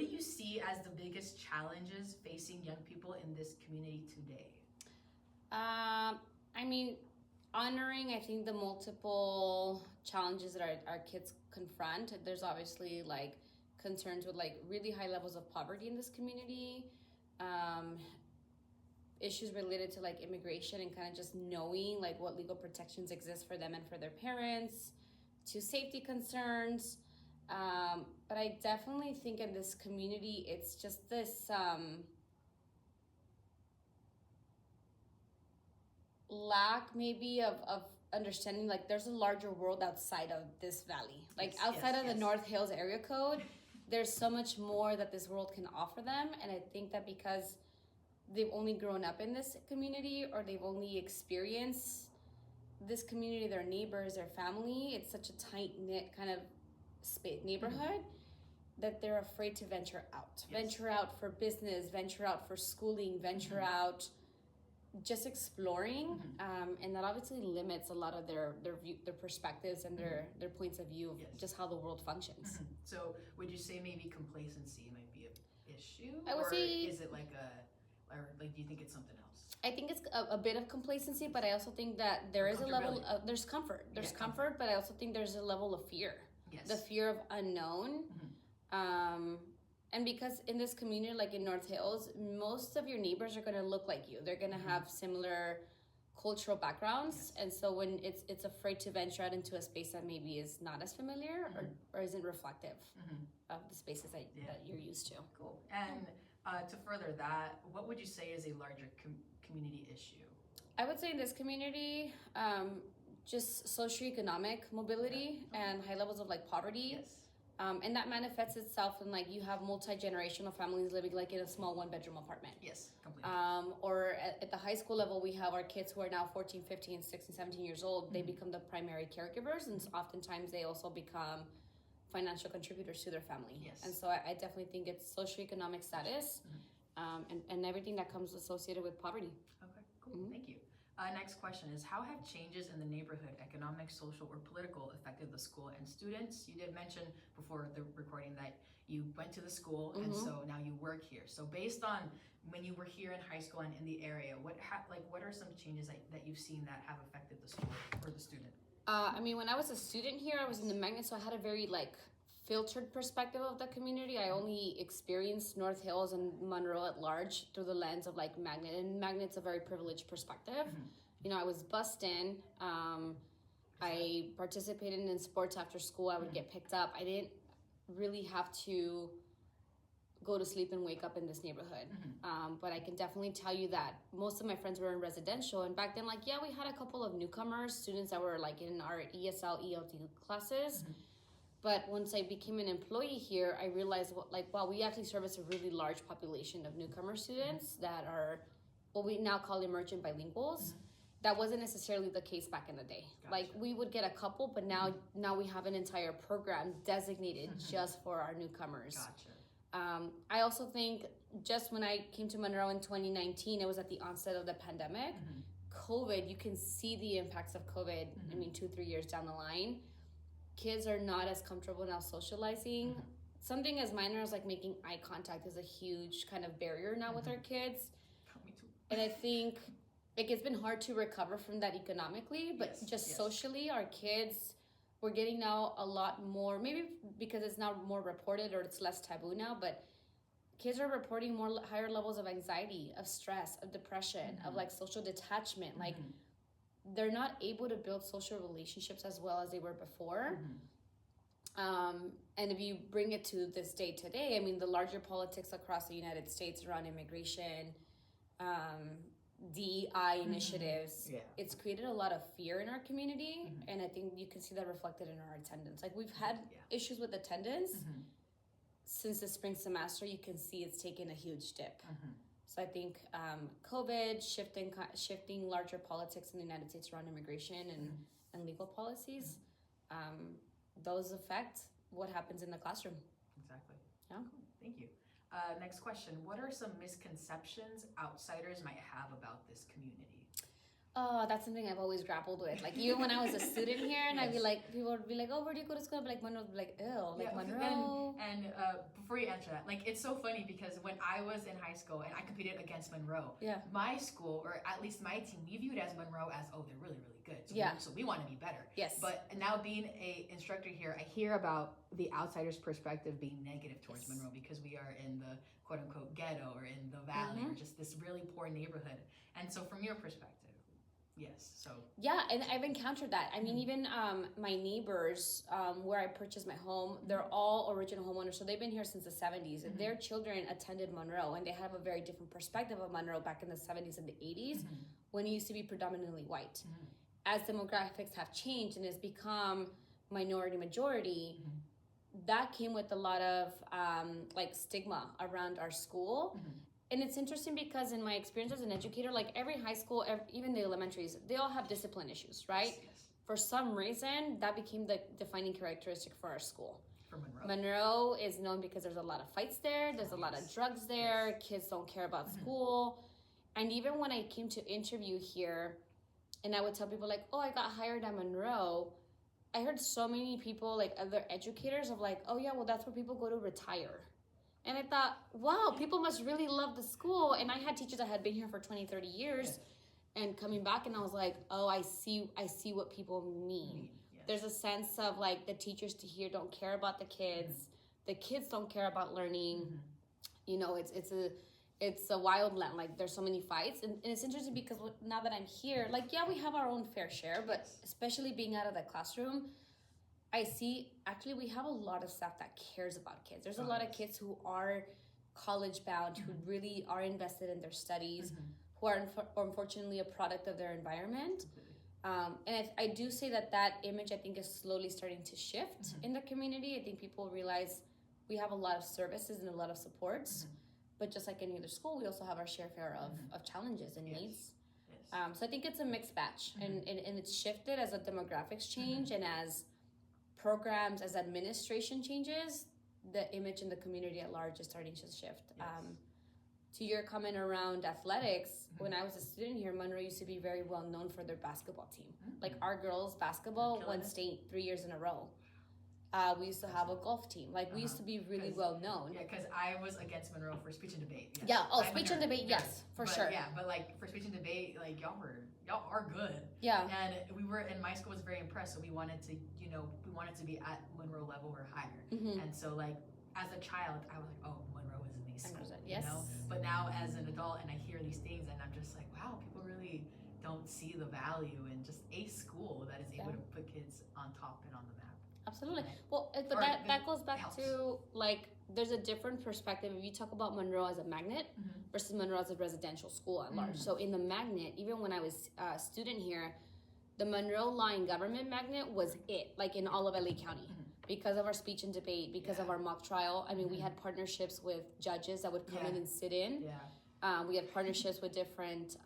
What do you see as the biggest challenges facing young people in this community today? I mean, honoring, I think, the multiple challenges that our kids confront. There's obviously like concerns with like really high levels of poverty in this community, issues related to like immigration and kind of just knowing like what legal protections exist for them and for their parents, to safety concerns. But I definitely think in this community, it's just this lack maybe of understanding like there's a larger world outside of this valley, like outside of the North Hills area code. There's so much more that this world can offer them, and I think that because they've only grown up in this community or they've only experienced this community, their neighbors, their family, it's such a tight-knit kind of neighborhood that they're afraid to venture out. Venture out for business, venture out for schooling, venture out just exploring, and that obviously limits a lot of their perspectives and their points of view of just how the world functions. So would you say maybe complacency might be an issue? I would say, is it like or like do you think it's something else? I think it's a bit of complacency, but I also think that there is a level of, there's comfort. There's comfort, but I also think there's a level of fear. The fear of unknown. And because in this community, like in North Hills, most of your neighbors are going to look like you. They're going to have similar cultural backgrounds. And so when it's afraid to venture out into a space that maybe is not as familiar or isn't reflective of the spaces that you're used to. Cool. And to further that, what would you say is a larger community issue? I would say in this community, just socioeconomic mobility and high levels of like poverty. And that manifests itself in like you have multi-generational families living like in a small one-bedroom apartment. Completely. Or at the high school level, we have our kids who are now 14, 15, 16, 17 years old. They become the primary caregivers, and oftentimes they also become financial contributors to their family. And so I definitely think it's socioeconomic status and everything that comes associated with poverty. Okay, cool. Thank you. Next question is, how have changes in the neighborhood, economic, social, or political, affected the school and students? You did mention before the recording that you went to the school and so now you work here. So based on when you were here in high school and in the area, what are some changes that you've seen that have affected the school or the student? I mean, when I was a student here, I was in the Magnet, so I had a very like filtered perspective of the community. I only experienced North Hills and Monroe at large through the lens of like Magnet, and Magnet's a very privileged perspective. You know, I was bussed in. I participated in sports after school. I would get picked up. I didn't really have to go to sleep and wake up in this neighborhood. But I can definitely tell you that most of my friends were in residential, and back then, like, yeah, we had a couple of newcomers, students that were like in our ESL, ELT classes. But once I became an employee here, I realized wow, we actually service a really large population of newcomer students that are what we now call emergent bilinguals. That wasn't necessarily the case back in the day. Like we would get a couple, but now we have an entire program designated just for our newcomers. I also think just when I came to Monroe in 2019, it was at the onset of the pandemic. COVID, you can see the impacts of COVID, I mean, 2-3 years down the line. Kids are not as comfortable now socializing. Something as minor as like making eye contact is a huge kind of barrier now with our kids. Me too. And I think like it's been hard to recover from that economically, but socially, our kids, we're getting now a lot more, maybe because it's now more reported or it's less taboo now, but kids are reporting higher levels of anxiety, of stress, of depression, of like social detachment. Like they're not able to build social relationships as well as they were before. And if you bring it to this day today, I mean, the larger politics across the United States around immigration, DEI initiatives, it's created a lot of fear in our community. And I think you can see that reflected in our attendance. Like we've had issues with attendance since the spring semester. You can see it's taken a huge dip. So I think COVID, shifting larger politics in the United States around immigration and legal policies, those affect what happens in the classroom. Exactly. Yeah. Cool. Thank you. Next question. What are some misconceptions outsiders might have about this community? Oh, that's something I've always grappled with. Like even when I was a student here, and I'd be Yes. like, people would be like, "Oh, where do you go to school?" I'd be like, Monroe. I'd be like, "Ew, like Yeah, Monroe." and before you answer that, like it's so funny because when I was in high school and I competed against Monroe, Yeah. my school or at least my team, we viewed as Monroe as they're really really good. So Yeah. so we want to be better. Yes. But now being a instructor here, I hear about the outsider's perspective being negative towards Yes. Monroe because we are in the quote unquote ghetto or in the valley or just this really poor neighborhood. And so from your perspective. Yes. So. Yeah, and I've encountered that. I mean, even my neighbors, where I purchased my home, they're all original homeowners. So they've been here since the 70s. And their children attended Monroe, and they have a very different perspective of Monroe back in the 70s and the 80s when it used to be predominantly white. As demographics have changed and it's become minority majority, that came with a lot of like stigma around our school. And it's interesting because in my experience as an educator, like every high school, even the elementaries, they all have discipline issues, right? Yes. For some reason, that became the defining characteristic for our school. For Monroe. Monroe is known because there's a lot of fights there, there's a lot of drugs there, kids don't care about school. And even when I came to interview here, and I would tell people like, oh, I got hired at Monroe, I heard so many people, like other educators, of like, oh yeah, well that's where people go to retire. And I thought, wow, people must really love the school. And I had teachers that had been here for 20, 30 years and coming back, and I was like, oh, I see what people mean. Yes. There's a sense of like the teachers to here don't care about the kids don't care about learning. You know, it's a wild land. Like there's so many fights, and it's interesting because now that I'm here, like yeah, we have our own fair share, but especially being out of the classroom, I see actually we have a lot of staff that cares about kids. There's a lot of kids who are college bound, who really are invested in their studies, who are unfortunately a product of their environment. And I do say that image I think is slowly starting to shift in the community. I think people realize we have a lot of services and a lot of supports, but just like any other school, we also have our share of challenges and needs. So I think it's a mixed batch, and it's shifted as the demographics change and as programs, as administration changes, the image in the community at large is starting to shift. To your comment around athletics, when I was a student here, Monroe used to be very well known for their basketball team. Like our girls basketball won state 3 years in a row. We used to have a golf team. Like we used to be really well known. Yeah, because I was against Monroe for speech and debate. Yes. Yeah. Oh, speech and debate. Yes, for sure. Yeah, but like for speech and debate, like y'all are good. Yeah. And we were, and my school was very impressed. So we wanted to, be at Monroe level or higher. And so like as a child, I was like, oh, Monroe is the school. Yes. You know? But now as an adult, and I hear these things, and I'm just like, wow, people really don't see the value in just a school that is able to put kids on top and on the map. Absolutely. Well, but that goes back to like there's a different perspective if you talk about Monroe as a magnet versus Monroe as a residential school at large. So in the magnet, even when I was a student here, the Monroe Law and Government magnet was it, like in all of LA County. Because of our speech and debate, because of our mock trial. I mean, we had partnerships with judges that would come in and sit in. We had partnerships with different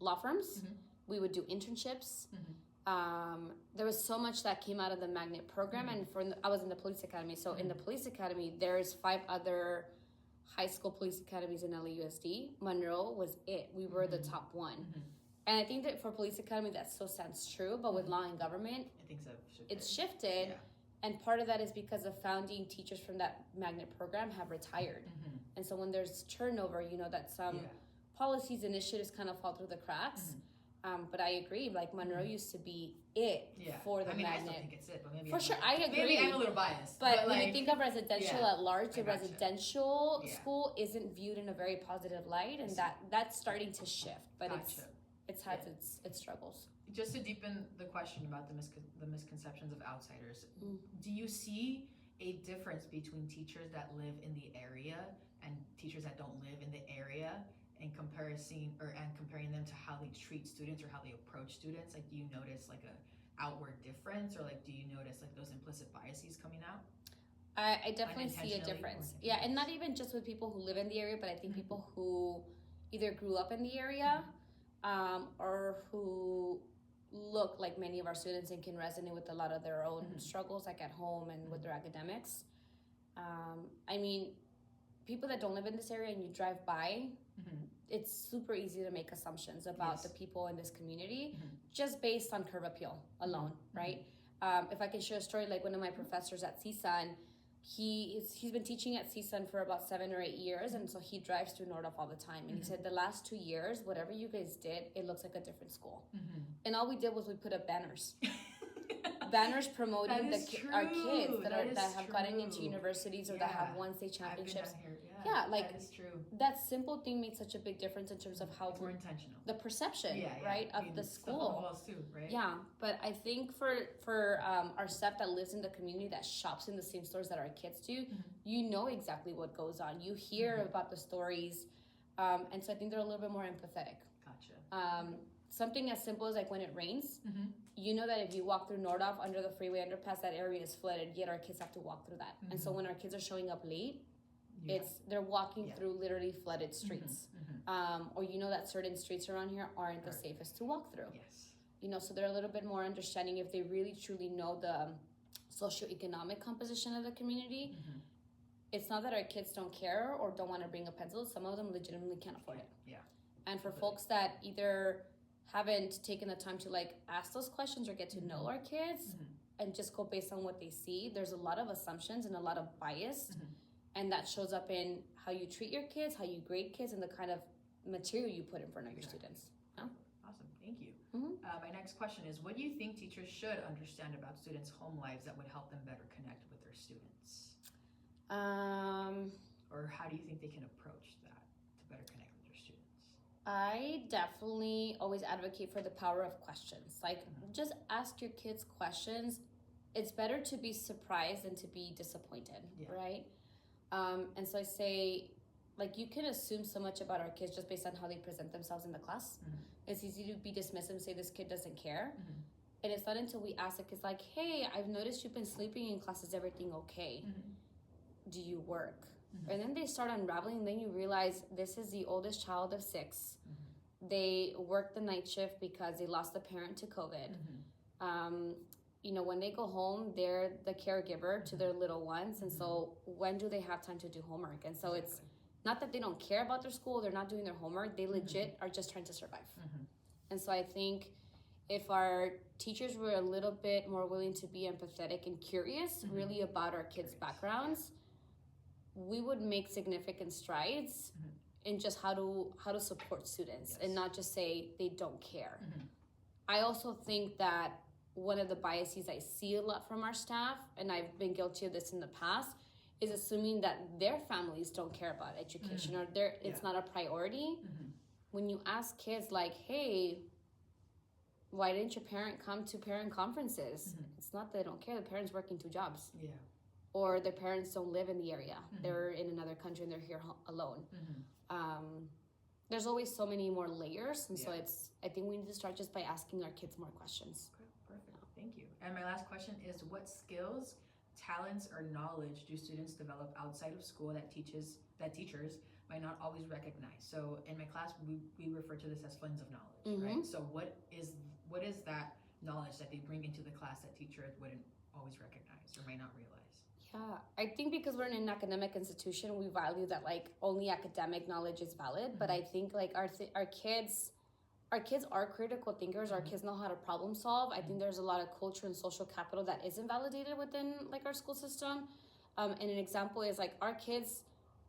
law firms. We would do internships. There was so much that came out of the magnet program, and I was in the police academy. So in the police academy, there's 5 other high school police academies in LAUSD. Monroe was it. We were the top one. And I think that for police academy, that still stands true. But with law and government, I think so. It's shifted. And part of that is because the founding teachers from that magnet program have retired. And so when there's turnover, you know that some policies, initiatives kind of fall through the cracks. But I agree, like Monroe used to be it for the magnet. I still think it's it, but maybe for sure, I agree. Maybe I'm a little biased. But when you think of residential at large, the residential school isn't viewed in a very positive light, and that's starting to shift. But it's had its struggles. Just to deepen the question about the misconceptions of outsiders, do you see a difference between teachers that live in the area and teachers that don't live in the area and comparing them to how they treat students or how they approach students? Like, do you notice like a outward difference, or like do you notice like those implicit biases coming out? I definitely see a difference. Yeah, and not even just with people who live in the area, but I think people who either grew up in the area or who look like many of our students and can resonate with a lot of their own struggles, like at home and with their academics. I mean, people that don't live in this area and you drive by, it's super easy to make assumptions about the people in this community just based on curb appeal alone, right? If I can share a story, like one of my professors at CSUN, he's been teaching at CSUN for about 7 or 8 years, and so he drives through Nordhoff all the time. And he said the last 2 years, whatever you guys did, it looks like a different school. And all we did was we put up banners. Banners promoting our kids that have gotten into universities or that have won state championships. Yeah, like that is true. That simple thing made such a big difference in terms of how It's more intentional. The perception, right, of the school. Stuff on the walls too, right? Yeah, but I think for our staff that lives in the community that shops in the same stores that our kids do, you know exactly what goes on. You hear about the stories, and so I think they're a little bit more empathetic. Gotcha. Something as simple as like when it rains, you know that if you walk through Nordhoff under the freeway underpass, that area is flooded, yet our kids have to walk through that. And so when our kids are showing up late, they're walking through literally flooded streets. Or you know that certain streets around here aren't the safest to walk through. Yes. You know, so they're a little bit more understanding if they really truly know the socioeconomic composition of the community. It's not that our kids don't care or don't want to bring a pencil. Some of them legitimately can't afford it. Yeah. And for folks that either haven't taken the time to like ask those questions or get to know our kids and just go based on what they see, there's a lot of assumptions and a lot of bias. And that shows up in how you treat your kids, how you grade kids, and the kind of material you put in front of your students. Yeah? Awesome, thank you. My next question is, what do you think teachers should understand about students' home lives that would help them better connect with their students? Or how do you think they can approach that to better connect with their students? I definitely always advocate for the power of questions. Like, just ask your kids questions. It's better to be surprised than to be disappointed, right? And so I say, like, you can assume so much about our kids just based on how they present themselves in the class. It's easy to be dismissive and say this kid doesn't care. And it's not until we ask the kids, like, hey, I've noticed you've been sleeping in class. Is everything okay? Do you work? And then they start unraveling, and then you realize this is the oldest child of 6. They work the night shift because they lost a parent to COVID. You know, when they go home, they're the caregiver to their little ones. And so when do they have time to do homework? And so it's not that they don't care about their school, they're not doing their homework, they legit are just trying to survive. And so I think if our teachers were a little bit more willing to be empathetic and curious really about our kids' backgrounds, we would make significant strides in just how to support students and not just say they don't care. I also think that one of the biases I see a lot from our staff, and I've been guilty of this in the past, is assuming that their families don't care about education or it's not a priority. When you ask kids like, hey, why didn't your parent come to parent conferences? It's not that they don't care, the parent's working 2 jobs. Or their parents don't live in the area. They're in another country and they're here alone. There's always so many more layers. And so I think we need to start just by asking our kids more questions. Perfect, thank you. And my last question is, what skills, talents, or knowledge do students develop outside of school that teachers might not always recognize? So in my class, we refer to this as funds of knowledge, right? So what is that knowledge that they bring into the class that teachers wouldn't always recognize or might not realize? Yeah, I think because we're in an academic institution, we value that like only academic knowledge is valid. But I think like our kids are critical thinkers. Our kids know how to problem solve. I think there's a lot of culture and social capital that isn't validated within like our school system. And an example is like our kids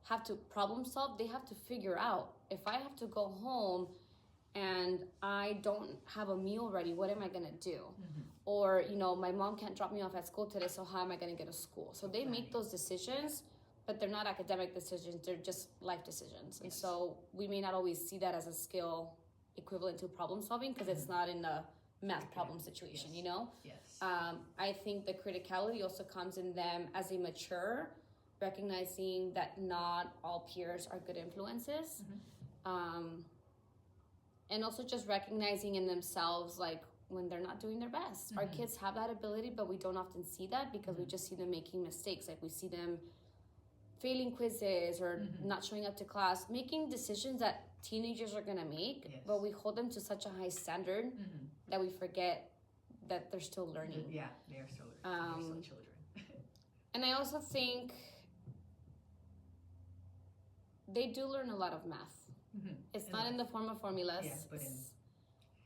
have to problem solve. They have to figure out, if I have to go home and I don't have a meal ready, what am I gonna do? Or, you know, my mom can't drop me off at school today, so how am I gonna get to school? So they make those decisions, but they're not academic decisions, they're just life decisions. And so we may not always see that as a skill equivalent to problem solving because it's not in a math problem situation, you know? I think the criticality also comes in them as they mature, recognizing that not all peers are good influences. And also just recognizing in themselves, like, when they're not doing their best. Our kids have that ability, but we don't often see that because we just see them making mistakes. Like we see them failing quizzes or not showing up to class, making decisions that teenagers are gonna make, but we hold them to such a high standard that we forget that they're still learning. Yeah, they are still learning. They're still children. And I also think they do learn a lot of math. It's not in the form of formulas. Yeah,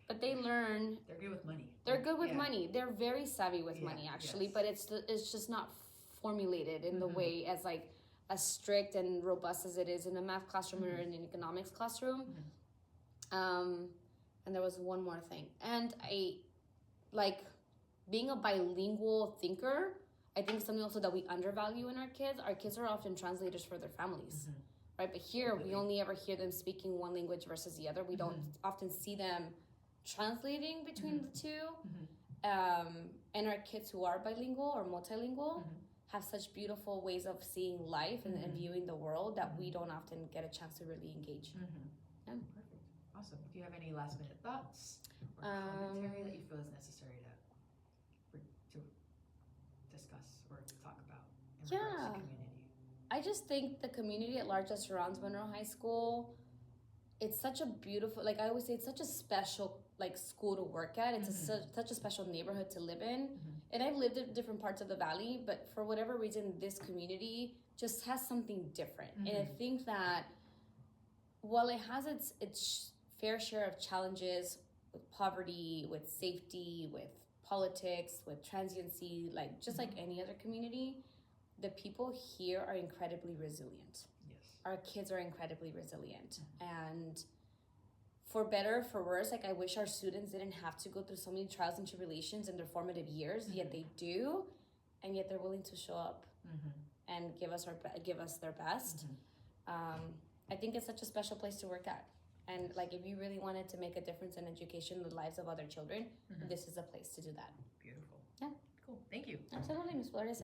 but they learn. They're good with money. They're good with money. They're very savvy with money, actually. Yes. But it's just not formulated in the way as like as strict and robust as it is in a math classroom or in an economics classroom. And there was one more thing, and I like being a bilingual thinker. I think something also that we undervalue in our kids. Our kids are often translators for their families, right? But here we only ever hear them speaking one language versus the other. We don't often see them translating between the two. And our kids who are bilingual or multilingual have such beautiful ways of seeing life and viewing the world that we don't often get a chance to really engage. Yeah. Perfect. Awesome. Do you have any last minute thoughts or commentary that you feel is necessary to discuss or talk about in regards to community? I just think the community at large that surrounds Monroe High School, it's such a beautiful, like I always say, it's such a special like school to work at. It's such a special neighborhood to live in. And I've lived in different parts of the valley, but for whatever reason, this community just has something different. And I think that while it has its fair share of challenges with poverty, with safety, with politics, with transiency, like just like any other community, the people here are incredibly resilient. Yes. Our kids are incredibly resilient. And for better, for worse, like I wish our students didn't have to go through so many trials and tribulations in their formative years, yet they do, and yet they're willing to show up and give us their best. I think it's such a special place to work at. And like if you really wanted to make a difference in education in the lives of other children, this is a place to do that. Beautiful. Yeah. Cool. Thank you. Absolutely, Ms. Flores.